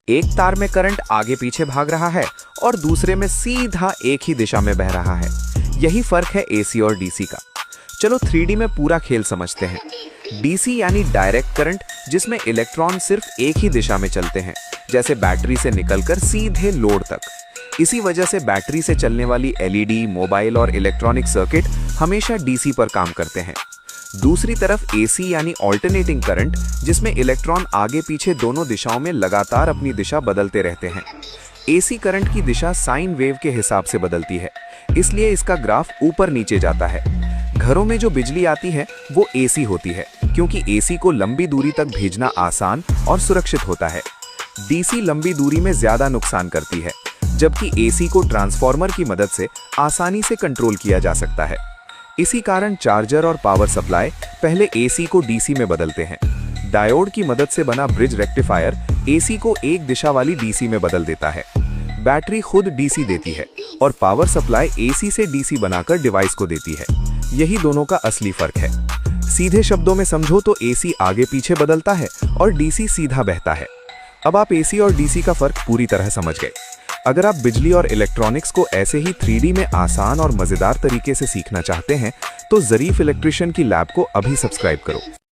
एक तार में करंट आगे पीछे भाग रहा है और दूसरे में सीधा एक ही दिशा में बह रहा है। यही फर्क है एसी और डीसी का। चलो 3D में पूरा खेल समझते हैं। डीसी यानी डायरेक्ट करंट, जिसमें इलेक्ट्रॉन सिर्फ एक ही दिशा में चलते हैं, जैसे बैटरी से निकलकर सीधे लोड तक। इसी वजह से बैटरी से चलने वाली एलईडी, मोबाइल और इलेक्ट्रॉनिक सर्किट हमेशा डीसी पर काम करते हैं। दूसरी तरफ एसी यानी ऑल्टरनेटिंग करंट, जिसमें इलेक्ट्रॉन आगे पीछे दोनों दिशाओं में लगातार अपनी दिशा बदलते रहते हैं। एसी करंट की दिशा साइन वेव के हिसाब से बदलती है, इसलिए इसका ग्राफ ऊपर नीचे जाता है। घरों में जो बिजली आती है वो एसी होती है, क्योंकि एसी को लंबी दूरी तक भेजना आसान और सुरक्षित होता है। डीसी लंबी दूरी में ज्यादा नुकसान करती है, जबकि एसी को ट्रांसफार्मर की मदद से आसानी से कंट्रोल किया जा सकता है। इसी कारण चार्जर और पावर सप्लाई पहले एसी को डीसी में बदलते हैं। डायोड की मदद से बना ब्रिज रेक्टिफायर एसी को एक दिशा वाली डीसी में बदल देता है। बैटरी खुद डीसी देती है और पावर सप्लाई एसी से डीसी बनाकर डिवाइस को देती है। यही दोनों का असली फर्क है। सीधे शब्दों में समझो तो एसी आगे पीछे बदलता है और डीसी सीधा बहता है। अब आप एसी और डीसी का फर्क पूरी तरह समझ गए। अगर आप बिजली और इलेक्ट्रॉनिक्स को ऐसे ही 3D में आसान और मजेदार तरीके से सीखना चाहते हैं तो ज़रीफ इलेक्ट्रिशियन की लैब को अभी सब्सक्राइब करो।